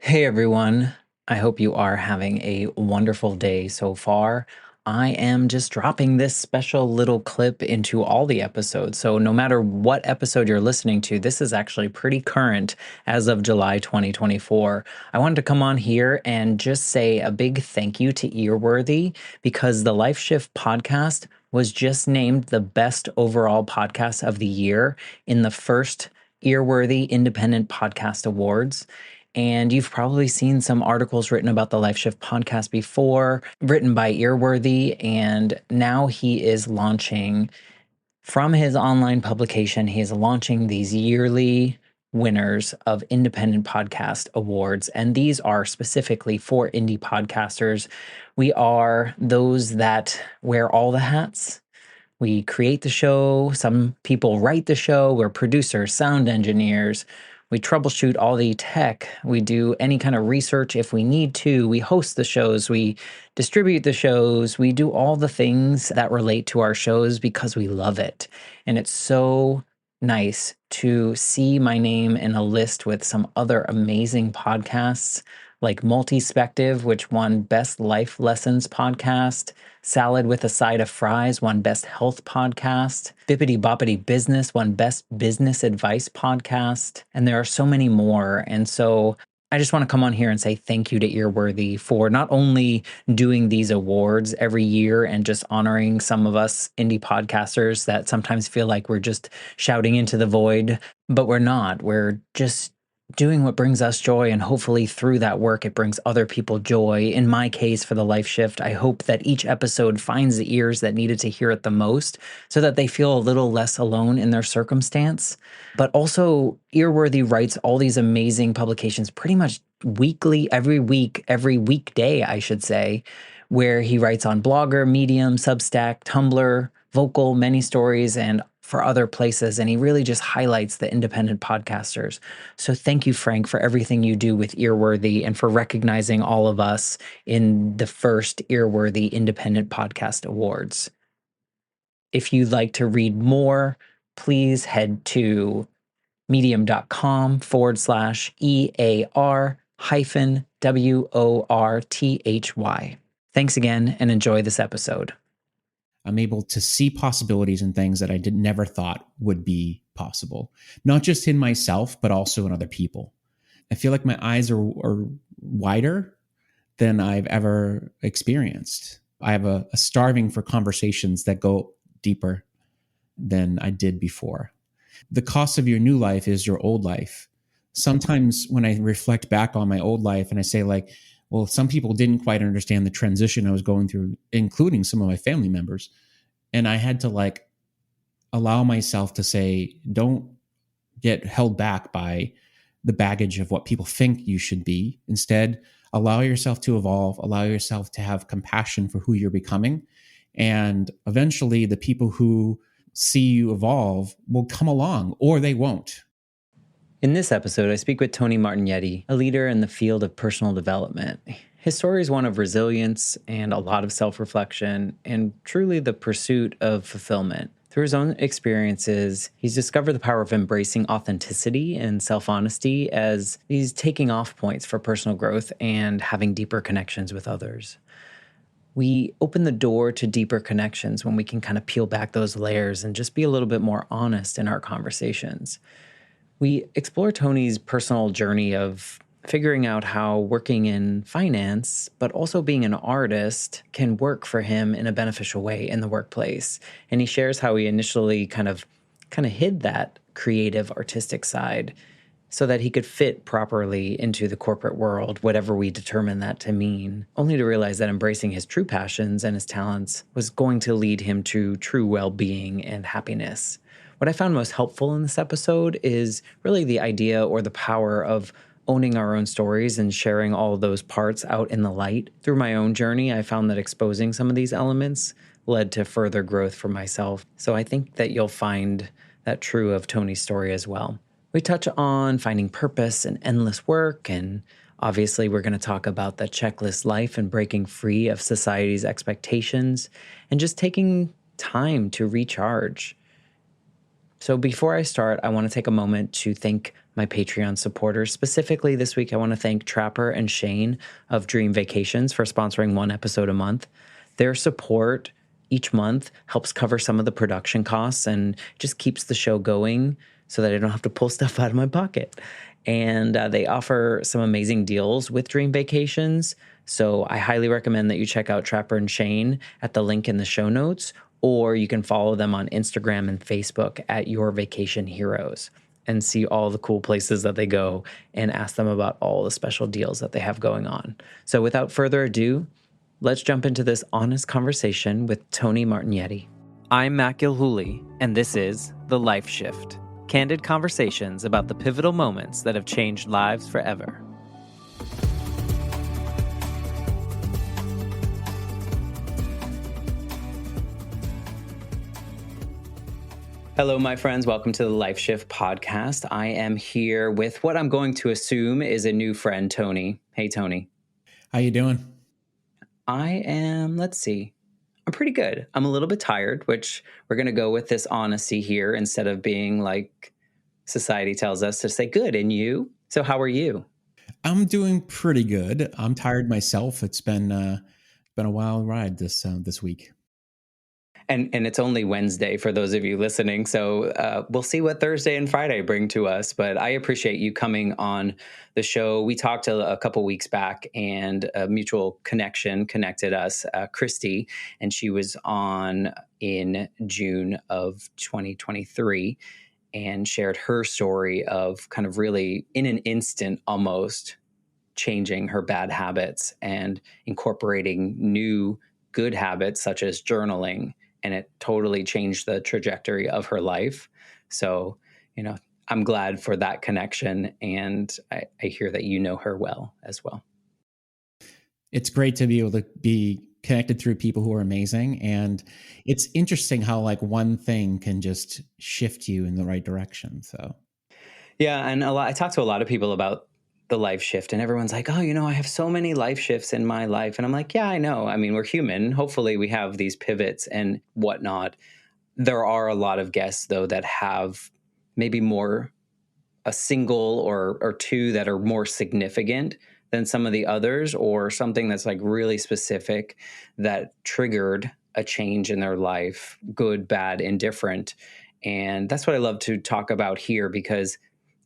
Hey everyone, I hope you are having a wonderful day so far. I am just dropping this special little clip into all the episodes. So, no matter what episode you're listening to, this is actually pretty current as of July 2024. I wanted to come on here and just say a big thank you to Earworthy because the Life Shift podcast was just named the best overall podcast of the year in the first Earworthy Independent Podcast Awards. And you've probably seen some articles written about the Life Shift podcast before, written by Earworthy. And now he is launching from his online publication, he is launching these yearly winners of independent podcast awards. And these are specifically for indie podcasters. We are those that wear all the hats. We create the show. Some people write the show. We're producers, sound engineers. We troubleshoot all the tech. We do any kind of research if we need to. We host the shows. We distribute the shows. We do all the things that relate to our shows because we love it. And it's so nice to see my name in a list with some other amazing podcasts like Multispective, which won Best Life Lessons Podcast. Salad with a Side of Fries won Best Health Podcast. Bippity Boppity Business won Best Business Advice Podcast. And there are so many more. And so I just want to come on here and say thank you to Earworthy for not only doing these awards every year and just honoring some of us indie podcasters that sometimes feel like we're just shouting into the void, but we're not. We're just doing what brings us joy, and hopefully through that work it brings other people joy. In my case, for the Life Shift, I hope that each episode finds the ears that needed to hear it the most so that they feel a little less alone in their circumstance. But also, Earworthy writes all these amazing publications pretty much weekly, every week, every weekday, I should say, where he writes on Blogger, Medium, Substack, Tumblr, Vocal, Many Stories, and for other places. And he really just highlights the independent podcasters. So thank you, Frank, for everything you do with Earworthy and for recognizing all of us in the first Earworthy Independent Podcast Awards. If you'd like to read more, please head to medium.com/EAR hyphen WORTHY. Thanks again and enjoy this episode. I'm able to see possibilities in things that I never thought would be possible, not just in myself, but also in other people. I feel like my eyes are wider than I've ever experienced. I have a starving for conversations that go deeper than I did before. The cost of your new life is your old life. Sometimes when I reflect back on my old life and I say like, well, some people didn't quite understand the transition I was going through, including some of my family members. And I had to like allow myself to say, don't get held back by the baggage of what people think you should be. Instead, allow yourself to evolve, allow yourself to have compassion for who you're becoming. And eventually the people who see you evolve will come along, or they won't. In this episode, I speak with Tony Martignetti, a leader in the field of personal development. His story is one of resilience and a lot of self-reflection and truly the pursuit of fulfillment. Through his own experiences, he's discovered the power of embracing authenticity and self-honesty as these taking off points for personal growth and having deeper connections with others. We open the door to deeper connections when we can kind of peel back those layers and just be a little bit more honest in our conversations. We explore Tony's personal journey of figuring out how working in finance, but also being an artist, can work for him in a beneficial way in the workplace. And he shares how he initially kind of hid that creative, artistic side so that he could fit properly into the corporate world, whatever we determine that to mean, only to realize that embracing his true passions and his talents was going to lead him to true well-being and happiness. What I found most helpful in this episode is really the idea or the power of owning our own stories and sharing all of those parts out in the light. Through my own journey, I found that exposing some of these elements led to further growth for myself. So I think that you'll find that true of Tony's story as well. We touch on finding purpose and endless work, and obviously we're going to talk about the checklist life and breaking free of society's expectations and just taking time to recharge. So before I start, I want to take a moment to thank my Patreon supporters. Specifically, this week, I want to thank Trapper and Shane of Dream Vacations for sponsoring one episode a month. Their support each month helps cover some of the production costs and just keeps the show going so that I don't have to pull stuff out of my pocket. And they offer some amazing deals with Dream Vacations. So I highly recommend that you check out Trapper and Shane at the link in the show notes, or you can follow them on Instagram and Facebook at Your Vacation Heroes and see all the cool places that they go and ask them about all the special deals that they have going on. So without further ado, let's jump into this honest conversation with Tony Martignetti. I'm Matt Gilhooly, and this is The Life Shift. Candid conversations about the pivotal moments that have changed lives forever. Hello, my friends. Welcome to the Life Shift podcast. I am here with what I'm going to assume is a new friend, Tony. Hey, Tony. How you doing? I'm pretty good. I'm a little bit tired, which we're going to go with this honesty here instead of being like society tells us to say good. And you? So how are you? I'm doing pretty good. I'm tired myself. It's been a wild ride this week. And it's only Wednesday for those of you listening. So we'll see what Thursday and Friday bring to us. But I appreciate you coming on the show. We talked a couple weeks back, and a mutual connection connected us, Christy, and she was on in June of 2023 and shared her story of kind of really in an instant almost changing her bad habits and incorporating new good habits such as journaling. And it totally changed the trajectory of her life. So, I'm glad for that connection. And I hear that you know her well as well. It's great to be able to be connected through people who are amazing. And it's interesting how like one thing can just shift you in the right direction. So, yeah. And I talk to a lot of people about the life shift, and everyone's like, oh, I have so many life shifts in my life. And I'm like, yeah, I know. I mean, we're human. Hopefully we have these pivots and whatnot. There are a lot of guests, though, that have maybe more a single or two that are more significant than some of the others, or something that's like really specific that triggered a change in their life, good, bad, indifferent. And that's what I love to talk about here, because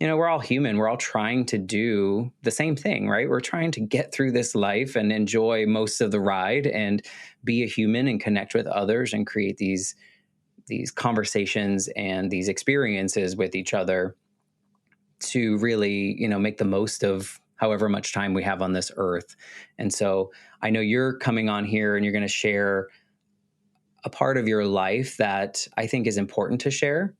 we're all human. We're all trying to do the same thing, right? We're trying to get through this life and enjoy most of the ride and be a human and connect with others and create these conversations and these experiences with each other to really, make the most of however much time we have on this earth. And so I know you're coming on here and you're going to share a part of your life that I think is important to share.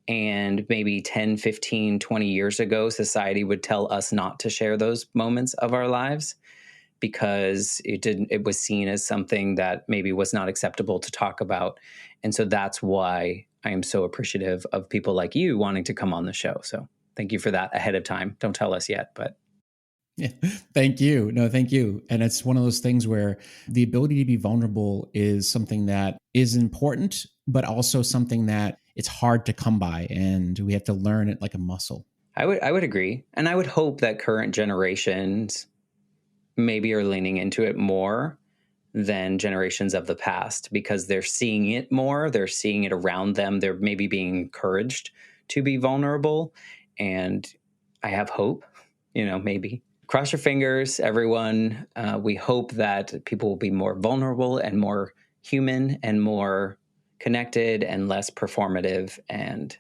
And maybe 10, 15, 20 years ago, society would tell us not to share those moments of our lives because it was seen as something that maybe was not acceptable to talk about. And so that's why I am so appreciative of people like you wanting to come on the show. So thank you for that ahead of time. Don't tell us yet, but. yeah, thank you. No, thank you. And it's one of those things where the ability to be vulnerable is something that is important, but also something that it's hard to come by, and we have to learn it like a muscle. I would agree. And I would hope that current generations maybe are leaning into it more than generations of the past, because they're seeing it more. They're seeing it around them. They're maybe being encouraged to be vulnerable. And I have hope, maybe. Cross your fingers, everyone. We hope that people will be more vulnerable and more human and more connected and less performative and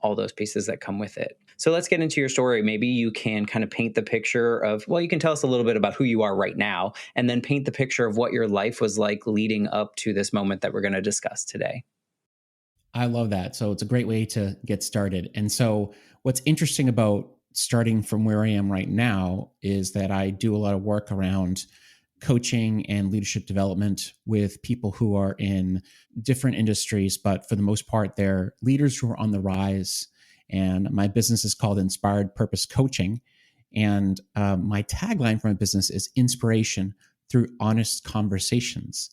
all those pieces that come with it. So let's get into your story. Maybe you can kind of paint the picture of, you can tell us a little bit about who you are right now, and then paint the picture of what your life was like leading up to this moment that we're going to discuss today. I love that. So it's a great way to get started. And so what's interesting about starting from where I am right now is that I do a lot of work around coaching and leadership development with people who are in different industries, but for the most part, they're leaders who are on the rise. And my business is called Inspired Purpose Coaching. And my tagline for my business is inspiration through honest conversations.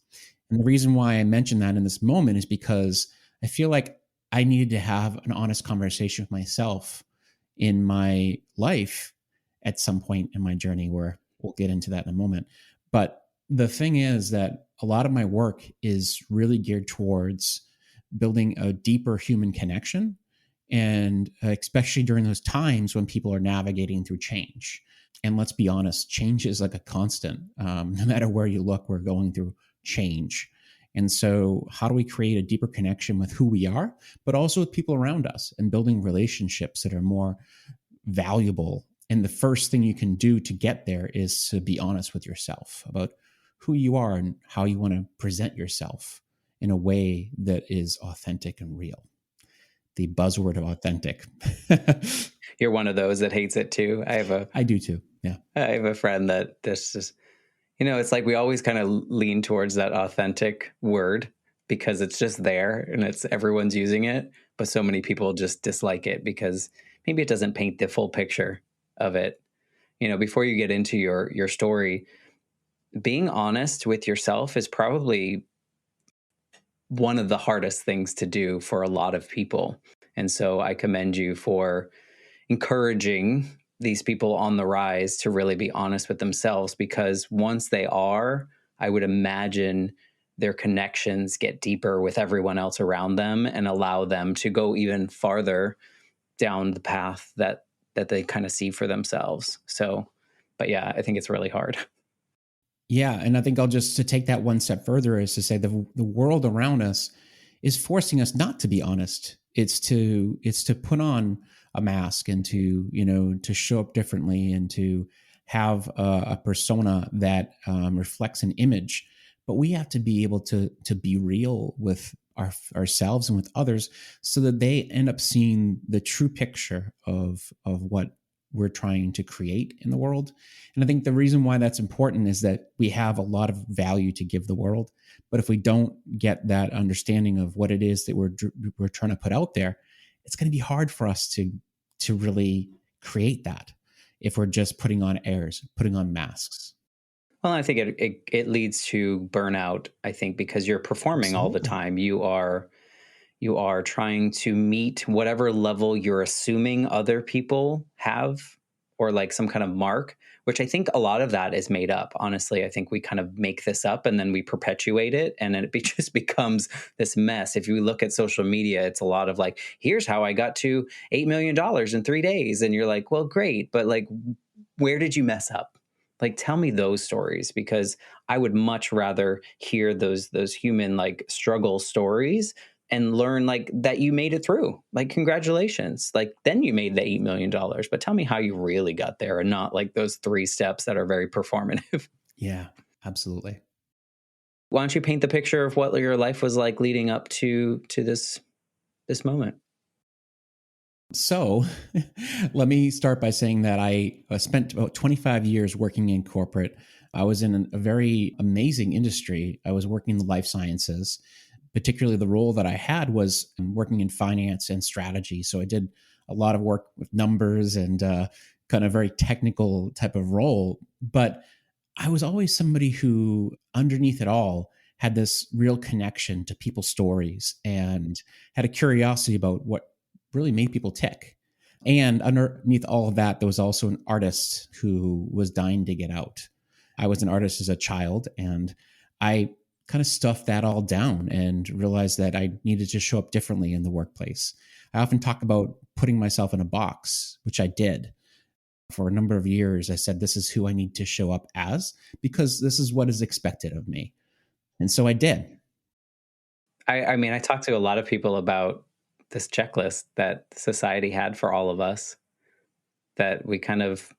And the reason why I mention that in this moment is because I feel like I needed to have an honest conversation with myself in my life at some point in my journey, where we'll get into that in a moment. But the thing is that a lot of my work is really geared towards building a deeper human connection, and especially during those times when people are navigating through change. And let's be honest, change is like a constant. No matter where you look, we're going through change. And so, how do we create a deeper connection with who we are, but also with people around us, and building relationships that are more valuable? And the first thing you can do to get there is to be honest with yourself about who you are and how you want to present yourself in a way that is authentic and real. The buzzword of authentic. You're one of those that hates it too. I do too. Yeah. I have a friend that this is, it's like we always kind of lean towards that authentic word because it's just there and it's everyone's using it. But so many people just dislike it because maybe it doesn't paint the full picture of it. Before you get into your story, being honest with yourself is probably one of the hardest things to do for a lot of people. And so I commend you for encouraging these people on the rise to really be honest with themselves, because once they are, I would imagine their connections get deeper with everyone else around them and allow them to go even farther down the path that they kind of see for themselves. So, but yeah, I think it's really hard. Yeah, and I think I'll just to take that one step further is to say the world around us is forcing us not to be honest. It's to put on a mask, and to show up differently, and to have a persona that reflects an image. But we have to be able to be real with ourselves and with others, so that they end up seeing the true picture of what we're trying to create in the world. And I think the reason why that's important is that we have a lot of value to give the world. But if we don't get that understanding of what it is that we're trying to put out there, it's going to be hard for us to really create that if we're just putting on airs, putting on masks. Well, I think it leads to burnout, I think, because you're performing all the Absolutely. time. You are trying to meet whatever level you're assuming other people have, or like some kind of mark, which I think a lot of that is made up. Honestly, I think we kind of make this up and then we perpetuate it, and then just becomes this mess. If you look at social media, it's a lot of like, here's how I got to $8 million in 3 days. And you're like, well, great. But like, where did you mess up? Like, tell me those stories, because I would much rather hear those human like struggle stories and learn like that you made it through. Like, congratulations. Like, then you made the $8 million. But tell me how you really got there, and not like those 3 steps that are very performative. Yeah, absolutely. Why don't you paint the picture of what your life was like leading up to this moment? So let me start by saying that I spent about 25 years working in corporate. I was in a very amazing industry. I was working in the life sciences. Particularly, the role that I had was working in finance and strategy. So I did a lot of work with numbers and kind of very technical type of role. But I was always somebody who, underneath it all, had this real connection to people's stories and had a curiosity about what really made people tick. And underneath all of that, there was also an artist who was dying to get out. I was an artist as a child, and I kind of stuffed that all down and realized that I needed to show up differently in the workplace. I often talk about putting myself in a box, which I did for a number of years. I said, this is who I need to show up as, because this is what is expected of me. And so I did. I mean, I talked to a lot of people about this checklist that society had for all of us, that we kind of,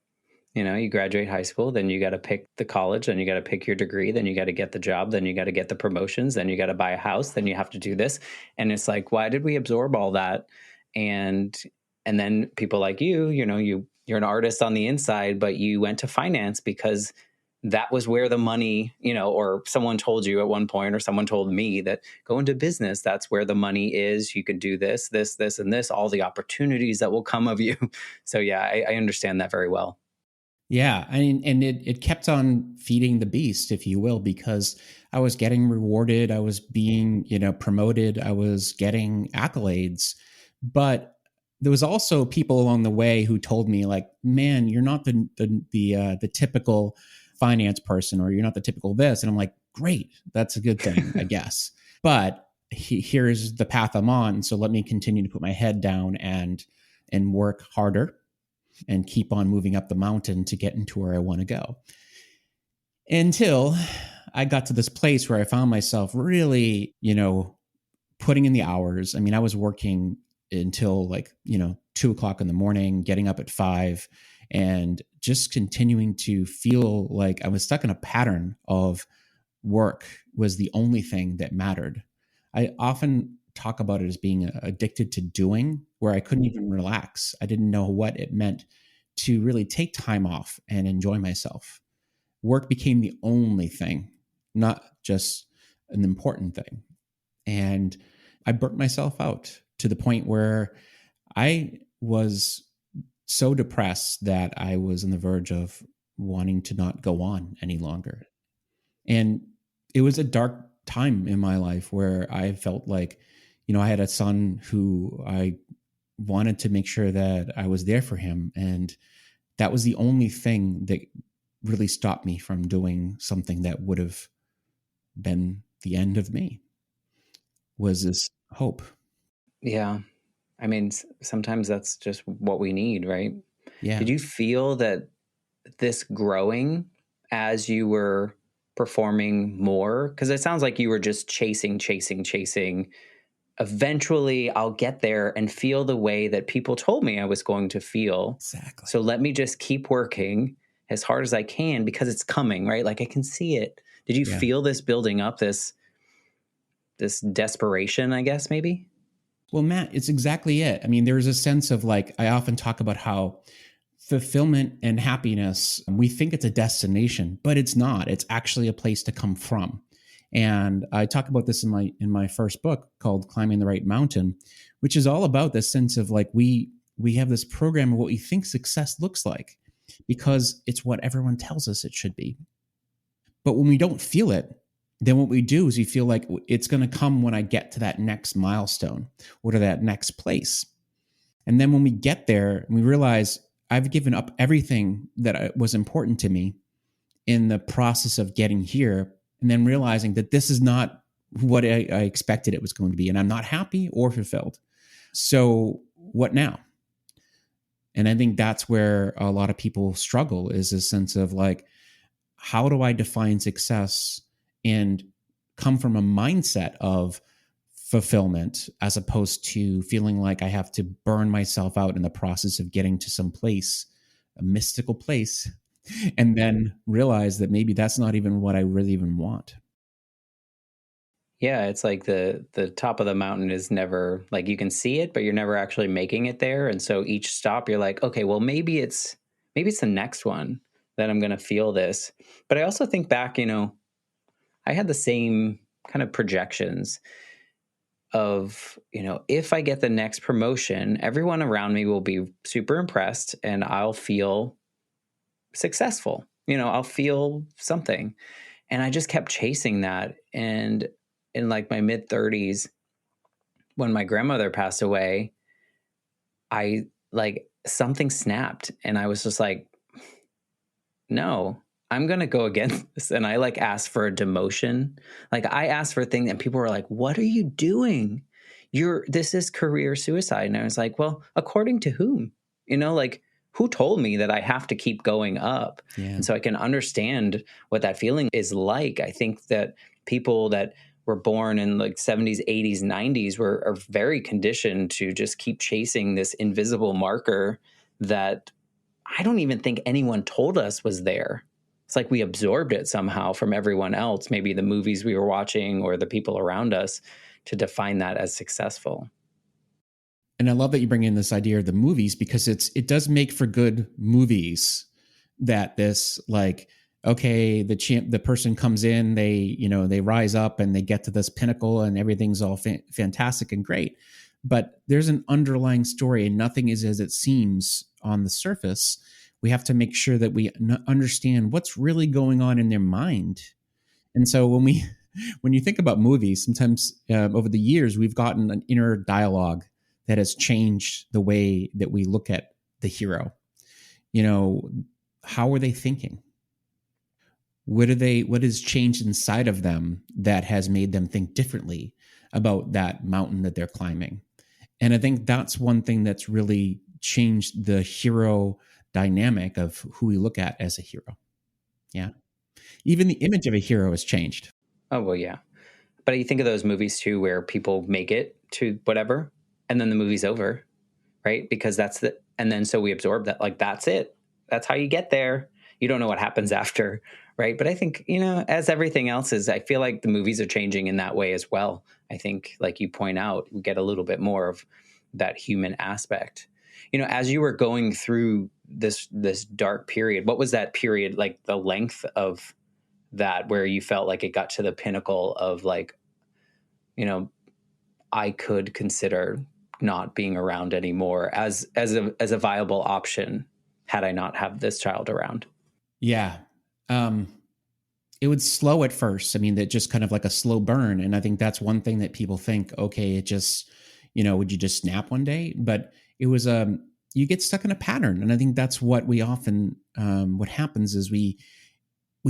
you graduate high school, then you got to pick the college, then you got to pick your degree, then you got to get the job, then you got to get the promotions, then you got to buy a house, then you have to do this. And it's like, why did we absorb all that? And then people like you're an artist on the inside, but you went to finance because that was where the money, or someone told you at one point, or someone told me that go into business, that's where the money is. You can do this, and this, all the opportunities that will come of you. So yeah, I understand that very well. Yeah, I mean, and it kept on feeding the beast, if you will, because I was getting rewarded, I was being, promoted, I was getting accolades, but there was also people along the way who told me like, man, you're not the typical finance person, or you're not the typical this. And I'm like, great, that's a good thing, I guess. But here's the path I'm on. So let me continue to put my head down and work harder and keep on moving up the mountain to get into where I want to go. Until I got to this place where I found myself really, putting in the hours. I mean, I was working until like, 2 o'clock in the morning, getting up at 5, and just continuing to feel like I was stuck in a pattern of work was the only thing that mattered. I often talk about it as being addicted to doing, where I couldn't even relax. I didn't know what it meant to really take time off and enjoy myself. Work became the only thing, not just an important thing. And I burnt myself out to the point where I was so depressed that I was on the verge of wanting to not go on any longer. And it was a dark time in my life where I felt like, I had a son who I wanted to make sure that I was there for him. And that was the only thing that really stopped me from doing something that would have been the end of me, was this hope. Yeah. I mean, sometimes that's just what we need, right? Yeah. Did you feel that this growing as you were performing more? Because it sounds like you were just chasing, chasing, chasing. Eventually, I'll get there and feel the way that people told me I was going to feel. Exactly. So let me just keep working as hard as I can because it's coming, right? Like I can see it. Did you Yeah. feel this building up, this desperation, I guess, maybe? Well, Matt, it's exactly it. I mean, there's a sense of like, I often talk about how fulfillment and happiness, we think it's a destination, but it's not. It's actually a place to come from. And I talk about this in my first book called Climbing the Right Mountain, which is all about this sense of like we have this program of what we think success looks like because it's what everyone tells us it should be. But when we don't feel it, then what we do is we feel like it's going to come when I get to that next milestone or to that next place. And then when we get there, we realize I've given up everything that was important to me in the process of getting here, and then realizing that this is not what I expected it was going to be, and I'm not happy or fulfilled. So what now? And I think that's where a lot of people struggle, is a sense of like, how do I define success and come from a mindset of fulfillment as opposed to feeling like I have to burn myself out in the process of getting to some place, a mystical place, and then realize that maybe that's not even what I really even want. Yeah, it's like the top of the mountain is never like you can see it, but you're never actually making it there. And so each stop you're like, okay, well maybe it's the next one that I'm gonna feel this. But I also think back, I had the same kind of projections of, if I get the next promotion, everyone around me will be super impressed and I'll feel successful. I'll feel something. And I just kept chasing that. And in like my mid 30s, when my grandmother passed away, I like something snapped and I was just like, no, I'm going to go against this. And I like asked for a demotion. Like I asked for a thing and people were like, what are you doing? This is career suicide. And I was like, well, according to whom? Like who told me that I have to keep going up? Yeah. And so I can understand what that feeling is like. I think that people that were born in like 70s, 80s, 90s are very conditioned to just keep chasing this invisible marker that I don't even think anyone told us was there. It's like we absorbed it somehow from everyone else, maybe the movies we were watching or the people around us, to define that as successful. And I love that you bring in this idea of the movies, because it does make for good movies. That this like, okay, the person comes in, they rise up and they get to this pinnacle and everything's all fantastic and great, but there's an underlying story and nothing is as it seems on the surface. We have to make sure that we understand what's really going on in their mind. And so when you think about movies, sometimes over the years we've gotten an inner dialogue that has changed the way that we look at the hero. You know, how are they thinking? What has changed inside of them that has made them think differently about that mountain that they're climbing? And I think that's one thing that's really changed the hero dynamic of who we look at as a hero. Yeah. Even the image of a hero has changed. Oh, well, yeah. But you think of those movies too where people make it to whatever and then the movie's over, right? Because and then so we absorb that, like, that's it. That's how you get there. You don't know what happens after, right? But I think, as everything else is, I feel like the movies are changing in that way as well. I think, like you point out, we get a little bit more of that human aspect. As you were going through this dark period, what was that period like, the length of that, where you felt like it got to the pinnacle of, like, I could consider not being around anymore as a viable option had I not have this child around? Yeah. Um, it would slow at first. I mean, that just kind of like a slow burn. And I think that's one thing that people think, okay, it just, would you just snap one day? But it was, you get stuck in a pattern. And I think that's what we often, what happens is we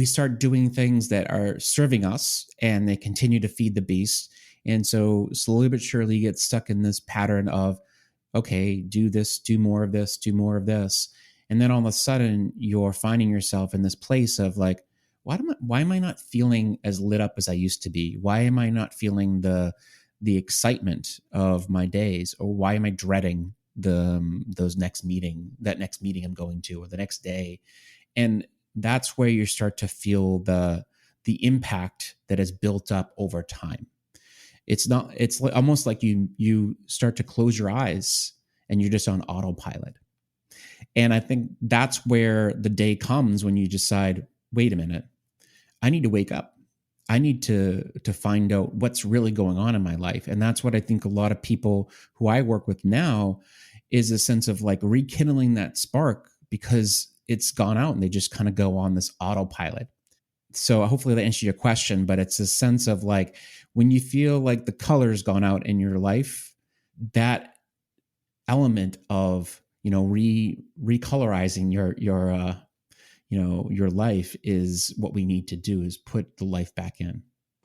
start doing things that are serving us and they continue to feed the beast. And so slowly but surely you get stuck in this pattern of, okay, do this, do more of this, do more of this. And then all of a sudden you're finding yourself in this place of like, why am I not feeling as lit up as I used to be? Why am I not feeling the excitement of my days? Or why am I dreading that next meeting I'm going to, or the next day? And that's where you start to feel the impact that has built up over time. It's almost like you start to close your eyes and you're just on autopilot. And I think that's where the day comes when you decide, wait a minute, I need to wake up. I need to find out what's really going on in my life. And that's what I think a lot of people who I work with now is a sense of like rekindling that spark, because it's gone out and they just kind of go on this autopilot. So hopefully that answers your question, but it's a sense of like when you feel like the color's gone out in your life, that element of recolorizing your life is what we need to do, is put the life back in.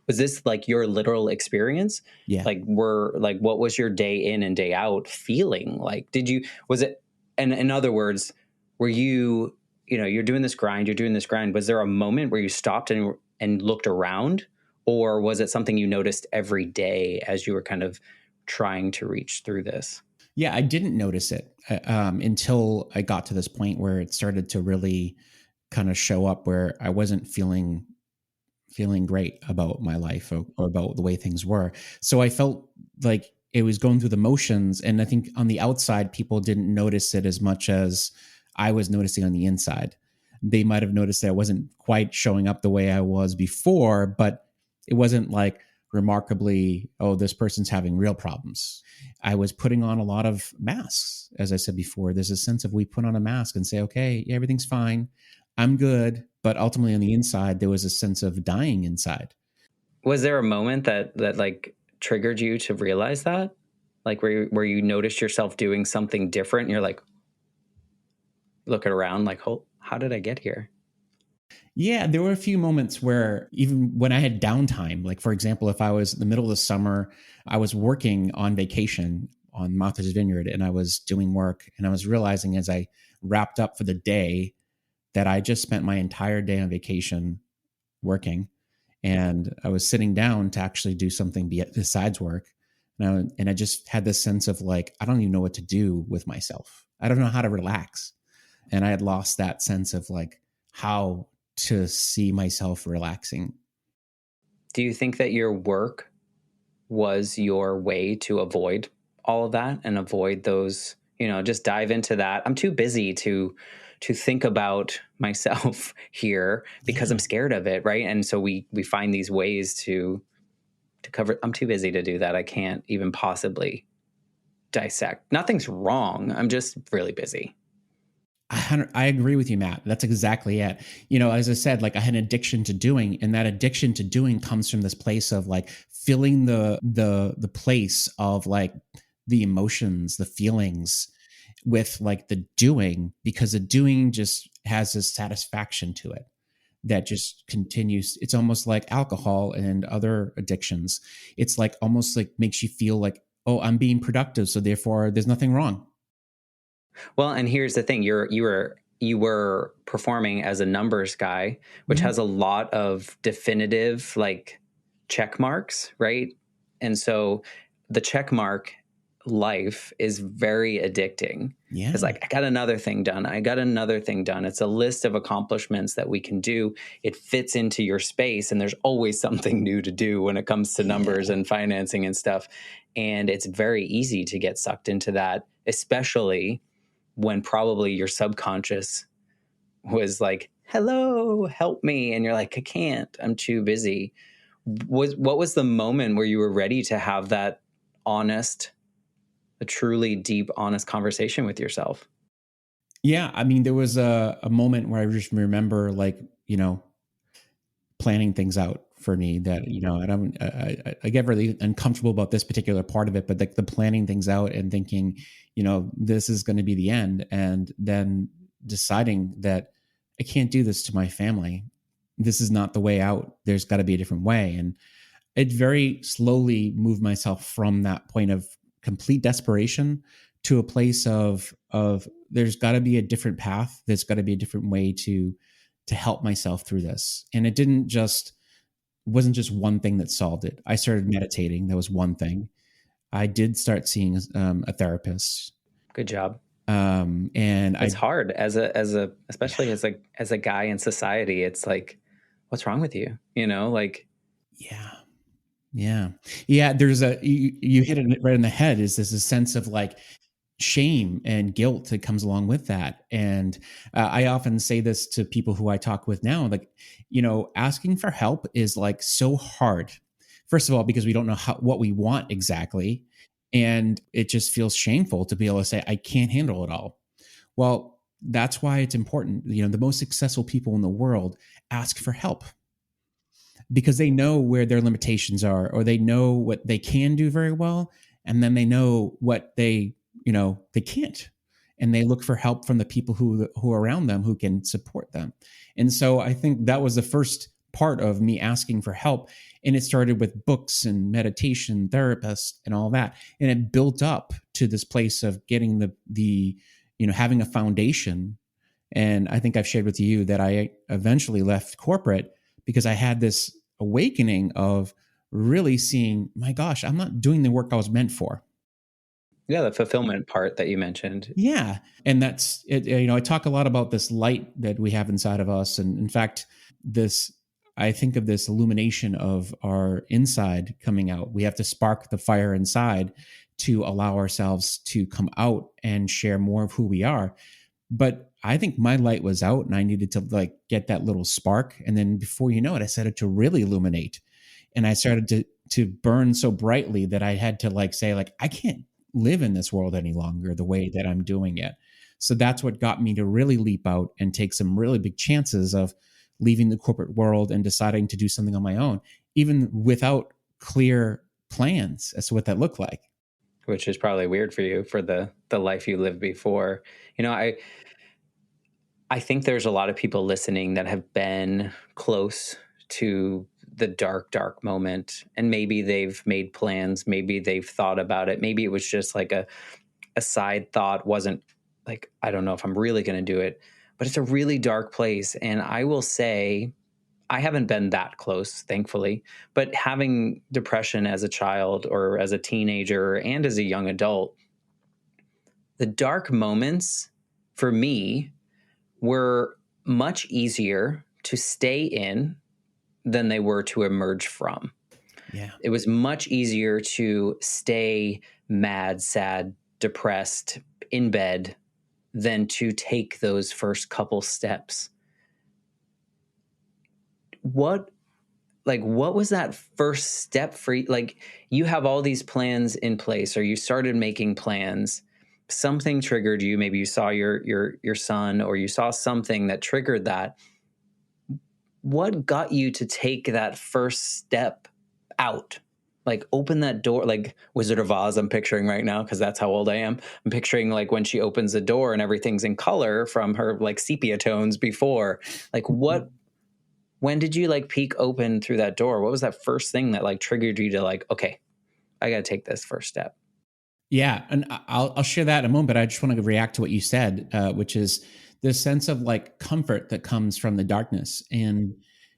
Was this like your literal experience? Yeah. Like, what was your day in and day out feeling like? Was it, and in other words, were you, you're doing this grind. Was there a moment where you stopped and looked around, or was it something you noticed every day as you were kind of trying to reach through this? Yeah, I didn't notice it until I got to this point where it started to really kind of show up, where I wasn't feeling great about my life or about the way things were. So I felt like it was going through the motions. And I think on the outside, people didn't notice it as much as I was noticing on the inside. They might have noticed that I wasn't quite showing up the way I was before, but it wasn't like remarkably, oh, this person's having real problems. I was putting on a lot of masks. As I said before, there's a sense of we put on a mask and say, okay, yeah, everything's fine, I'm good. But ultimately on the inside, there was a sense of dying inside. Was there a moment that like triggered you to realize that? Like where you noticed yourself doing something different and you're like looking around like, oh, how did I get here? Yeah, there were a few moments where even when I had downtime, like for example, if I was in the middle of the summer, I was working on vacation on Martha's Vineyard and I was doing work, and I was realizing as I wrapped up for the day that I just spent my entire day on vacation working, and I was sitting down to actually do something besides work. And I just had this sense of like, I don't even know what to do with myself. I don't know how to relax. And I had lost that sense of like how to see myself relaxing. Do you think that your work was your way to avoid all of that and avoid those, just dive into that? I'm too busy to think about myself here because I'm scared of it, right? And so we find these ways to cover. I'm too busy to do that. I can't even possibly dissect. Nothing's wrong. I'm just really busy. I agree with you, Matt. That's exactly it. As I said, like I had an addiction to doing, and that addiction to doing comes from this place of like filling the place of like the emotions, the feelings with like the doing, because the doing just has a satisfaction to it that just continues. It's almost like alcohol and other addictions. It's like almost like makes you feel like, oh, I'm being productive, so therefore there's nothing wrong. Well, and here's the thing: you were performing as a numbers guy, which Mhm. has a lot of definitive like check marks, right? And so the check mark life is very addicting. It's Yeah. like, I got another thing done. I got another thing done. It's a list of accomplishments that we can do. It fits into your space, and there's always something new to do when it comes to numbers Yeah. and financing and stuff. And it's very easy to get sucked into that, especially when probably your subconscious was like, hello, help me. And you're like, I can't, I'm too busy. What was the moment where you were ready to have that honest, a truly deep, honest conversation with yourself? Yeah. I mean, there was a moment where I just remember like, planning things out for me that, I don't, I get really uncomfortable about this particular part of it, but like the planning things out and thinking, this is going to be the end. And then deciding that I can't do this to my family. This is not the way out. There's got to be a different way. And it very slowly moved myself from that point of complete desperation to a place of there's got to be a different path. There's got to be a different way to help myself through this. And it didn't just wasn't just one thing that solved it. I started meditating. That was one thing. I did start seeing a therapist, Good job. and It's I hard as a especially yeah as a guy in society. It's like, what's wrong with you? Like, yeah yeah yeah. There's you hit it right in the head. Is this a sense of like shame and guilt that comes along with that. And I often say this to people who I talk with now, like, asking for help is like so hard. First of all, because we don't know what we want exactly. And it just feels shameful to be able to say, I can't handle it all. Well, that's why it's important. The most successful people in the world ask for help because they know where their limitations are, or they know what they can do very well, and then they know what they can't, and they look for help from the people who are around them who can support them. And so I think that was the first part of me asking for help, and it started with books and meditation therapists and all that, and it built up to this place of getting the having a foundation. And I think I've shared with you that I eventually left corporate because I had this awakening of really seeing, my gosh, I'm not doing the work I was meant for. yeah, the fulfillment part that you mentioned. Yeah. And that's it. I talk a lot about this light that we have inside of us. And in fact, this, I think of this illumination of our inside coming out. We have to spark the fire inside to allow ourselves to come out and share more of who we are. But I think my light was out and I needed to like get that little spark. And then before you know it, I started to really illuminate. And I started to burn so brightly that I had to like say, like, I can't live in this world any longer the way that I'm doing it. So that's what got me to really leap out and take some really big chances of leaving the corporate world and deciding to do something on my own, even without clear plans as to what that looked like. Which is probably weird for you for the life you lived before. I think there's a lot of people listening that have been close to the dark, dark moment. And maybe they've made plans. Maybe they've thought about it. Maybe it was just like a side thought, wasn't like, I don't know if I'm really going to do it. But it's a really dark place. And I will say, I haven't been that close, thankfully. But having depression as a child or as a teenager and as a young adult, the dark moments for me were much easier to stay in than they were to emerge from. Yeah. It was much easier to stay mad, sad, depressed in bed than to take those first couple steps. What what was that first step for you? Like, you have all these plans in place, or you started making plans, something triggered you, maybe you saw your son, or you saw something that triggered that. What got you to take that first step out? like open that door, like Wizard of Oz, I'm picturing right now, because that's how old I am. I'm picturing like when she opens the door and everything's in color from her like sepia tones before. Like when did you like peek open through that door? What was that first thing that like triggered you to like, okay, I got to take this first step? Yeah, and I'll share that in a moment. But I just want to react to what you said, which is this sense of like comfort that comes from the darkness. And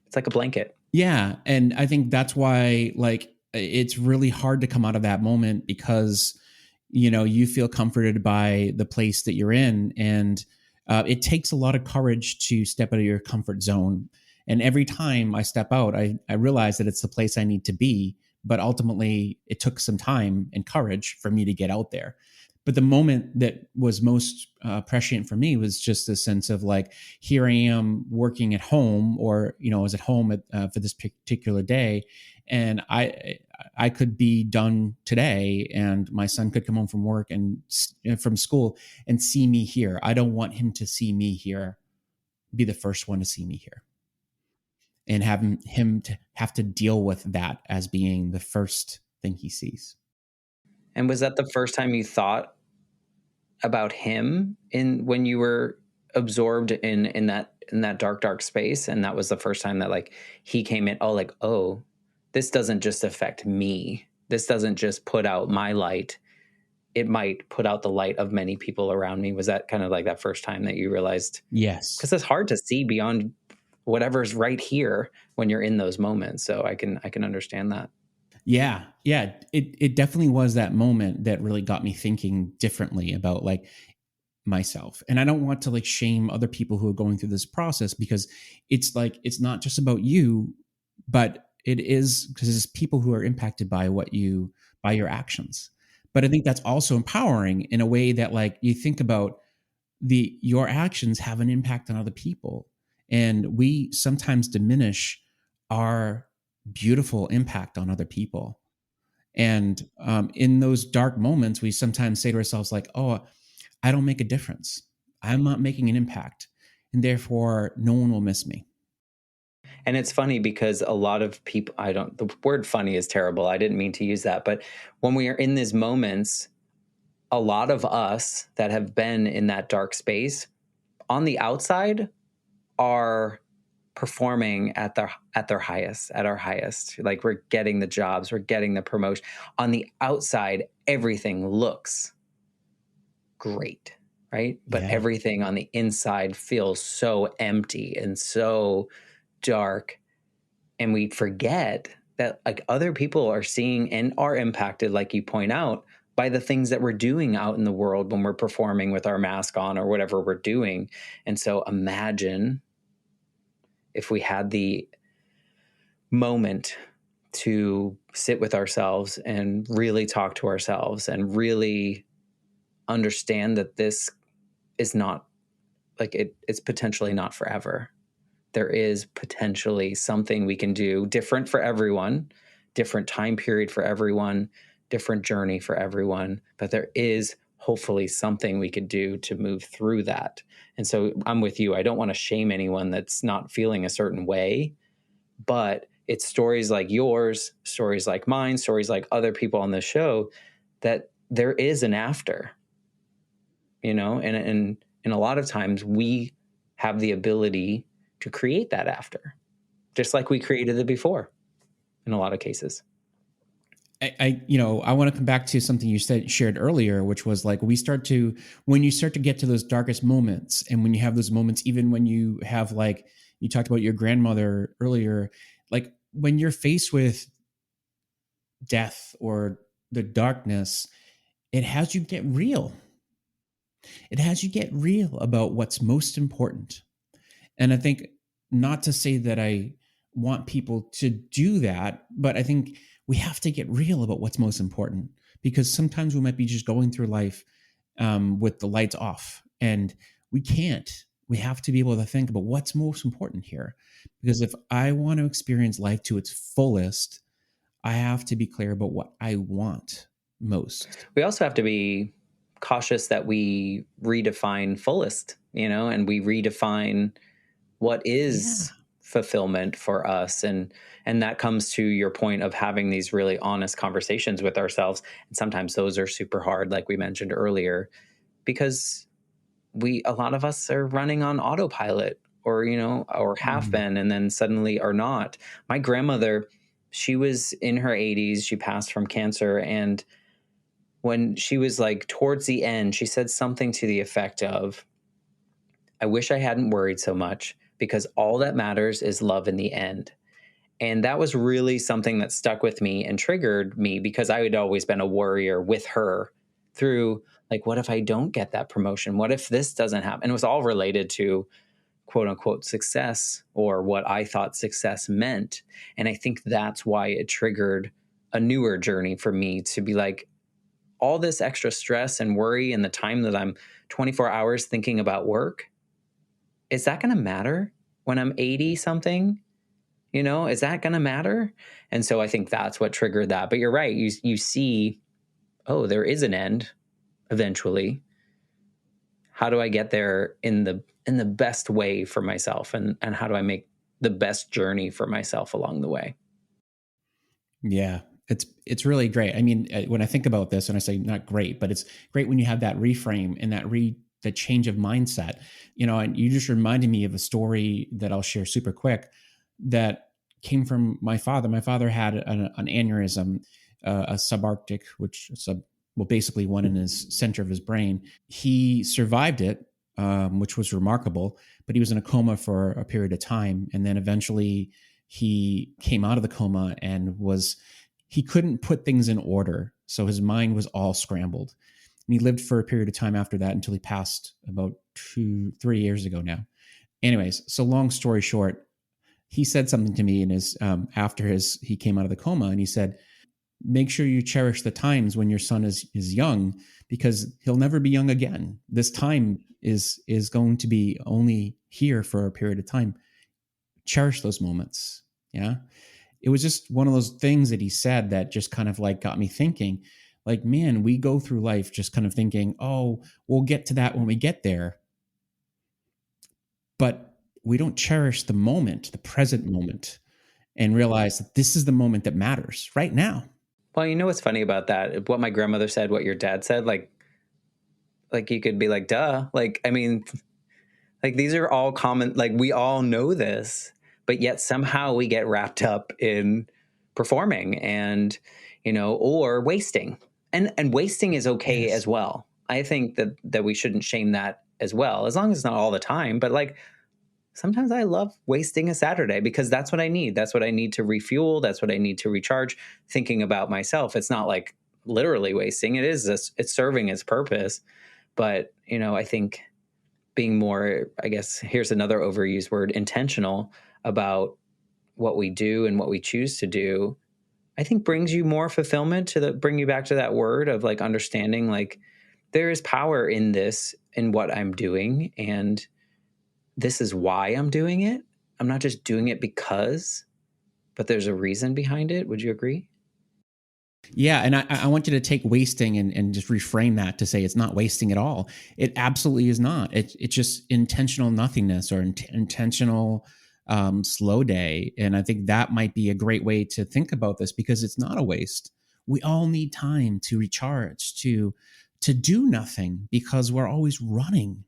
It's like a blanket. yeah, and I think that's why like it's really hard to come out of that moment because you feel comforted by the place that you're in, and it takes a lot of courage to step out of your comfort zone. And every time I step out, I realize that it's the place I need to be. But ultimately, it took some time and courage for me to get out there. But the moment that was most prescient for me was just a sense of like, here I am working at home, or I was at home for this particular day, and I could be done today, and my son could come home from work and from school and see me here. I don't want him to see me here, be the first one to see me here, and have him to have to deal with that as being the first thing he sees. And was that the first time you thought about him in when you were absorbed in that dark space, and that was the first time that like he came in? Oh, like, oh, this doesn't just affect me, this doesn't just put out my light, it might put out the light of many people around me. Was that kind of like that first time that you realized, Yes. because it's hard to see beyond whatever's right here when you're in those moments? So I can understand that. Yeah, yeah. It definitely was that moment that really got me thinking differently about like myself. And I don't want to like shame other people who are going through this process, because it's like it's not just about you, but it is because it's people who are impacted by by your actions. But I think that's also empowering in a way that like you think about your actions have an impact on other people, and we sometimes diminish our beautiful impact on other people. And in those dark moments, we sometimes say to ourselves like, oh, I don't make a difference, I'm not making an impact, and therefore no one will miss me. And it's funny because a lot of people, I don't, the word funny is terrible, I didn't mean to use that, but when we are in these moments, a lot of us that have been in that dark space on the outside are performing at their highest, at our highest. Like we're getting the jobs, we're getting the promotion. On the outside, everything looks great, right? But Yeah. everything on the inside feels so empty and so dark. And we forget that like other people are seeing and are impacted, like you point out, by the things that we're doing out in the world when we're performing with our mask on or whatever we're doing. And so imagine if we had the moment to sit with ourselves and really talk to ourselves and really understand that this is not like it's potentially not forever. There is potentially something we can do different for everyone, different time period for everyone, different journey for everyone, but there is hopefully something we could do to move through that. And so I'm with you. I don't want to shame anyone that's not feeling a certain way, but it's stories like yours, stories like mine, stories like other people on the show, that there is an after, and a lot of times we have the ability to create that after, just like we created it before in a lot of cases. I want to come back to something you shared earlier, which was like when you start to get to those darkest moments, and when you have those moments, even when you have like you talked about your grandmother earlier, like when you're faced with death or the darkness, it has you get real. It has you get real about what's most important. And I think, not to say that I want people to do that, but I think we have to get real about what's most important, because sometimes we might be just going through life with the lights off, and we can't. We have to be able to think about what's most important here. Because if I want to experience life to its fullest, I have to be clear about what I want most. We also have to be cautious that we redefine fullest, and we redefine what Yeah. is fulfillment for us. And that comes to your point of having these really honest conversations with ourselves. And sometimes those are super hard, like we mentioned earlier, because a lot of us are running on autopilot, or or have Mhm. been, and then suddenly are not. My grandmother, she was in her 80s, she passed from cancer, and when she was like towards the end, she said something to the effect of, I wish I hadn't worried so much, because all that matters is love in the end. And that was really something that stuck with me and triggered me, because I had always been a worrier with her through, like, what if I don't get that promotion? What if this doesn't happen? And it was all related to quote unquote success, or what I thought success meant. And I think that's why it triggered a newer journey for me to be like, all this extra stress and worry and the time that I'm 24 hours thinking about work, is that going to matter when I'm 80 something? Is that going to matter? And so I think that's what triggered that. But you're right. You see, oh, there is an end eventually. How do I get there in the best way for myself, and how do I make the best journey for myself along the way? Yeah, it's really great. I mean, when I think about this, and I say not great, but it's great when you have that reframe and the change of mindset. And you just reminded me of a story that I'll share super quick that came from my father. My father had an aneurysm, a subarctic, well, basically one in his center of his brain. He survived it, which was remarkable, but he was in a coma for a period of time, and then eventually he came out of the coma and he couldn't put things in order, so his mind was all scrambled, and he lived for a period of time after that until he passed about 3 years ago now. Anyways, so long story short, he said something to me in his after his he came out of the coma, and he said, make sure you cherish the times when your son is young, because he'll never be young again. This time is going to be only here for a period of time. Cherish those moments. Yeah. It was just one of those things that he said that just kind of like got me thinking, like, man, we go through life just kind of thinking, oh, we'll get to that when we get there. But we don't cherish the moment, the present moment, and realize that this is the moment that matters right now. Well, you know what's funny about that? What my grandmother said, what your dad said, like you could be like, duh. Like, I mean, like these are all common, like we all know this, but yet somehow we get wrapped up in performing and, or wasting. And wasting is okay Yes. as well. I think that we shouldn't shame that as well, as long as it's not all the time. But like sometimes I love wasting a Saturday, because that's what I need. That's what I need to refuel. That's what I need to recharge, thinking about myself. It's not like literally wasting. It is this, it's serving its purpose. But, I think being more, I guess, here's another overused word, intentional about what we do and what we choose to do, I think brings you more fulfillment, bring you back to that word of like understanding, like there is power in this, in what I'm doing. And this is why I'm doing it. I'm not just doing it because, but there's a reason behind it. Would you agree? Yeah, and I want you to take wasting and just reframe that to say it's not wasting at all. It absolutely is not. It's just intentional nothingness, or intentional slow day. And I think that might be a great way to think about this, because it's not a waste. We all need time to recharge, to do nothing, because we're always running.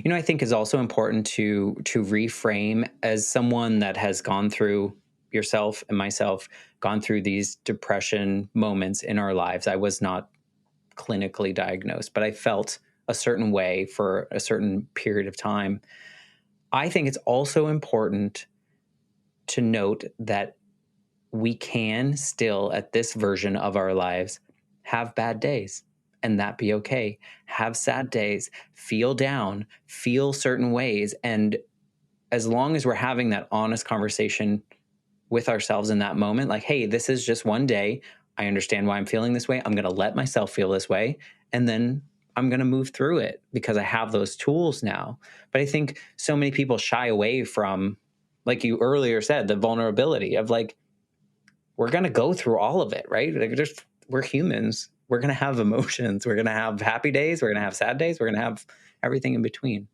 I think is also important to reframe, as someone that has gone through, yourself and myself, gone through these depression moments in our lives. I was not clinically diagnosed, but I felt a certain way for a certain period of time. I think it's also important to note that we can still, at this version of our lives, have bad days, and that be okay. Have sad days, feel down, feel certain ways. And as long as we're having that honest conversation with ourselves in that moment, like, hey, this is just one day. I understand why I'm feeling this way. I'm going to let myself feel this way. And then I'm going to move through it, because I have those tools now. But I think so many people shy away from, like you earlier said, the vulnerability of like, we're going to go through all of it, right? Like we're humans. We're going to have emotions. We're going to have happy days. We're going to have sad days. We're going to have everything in between.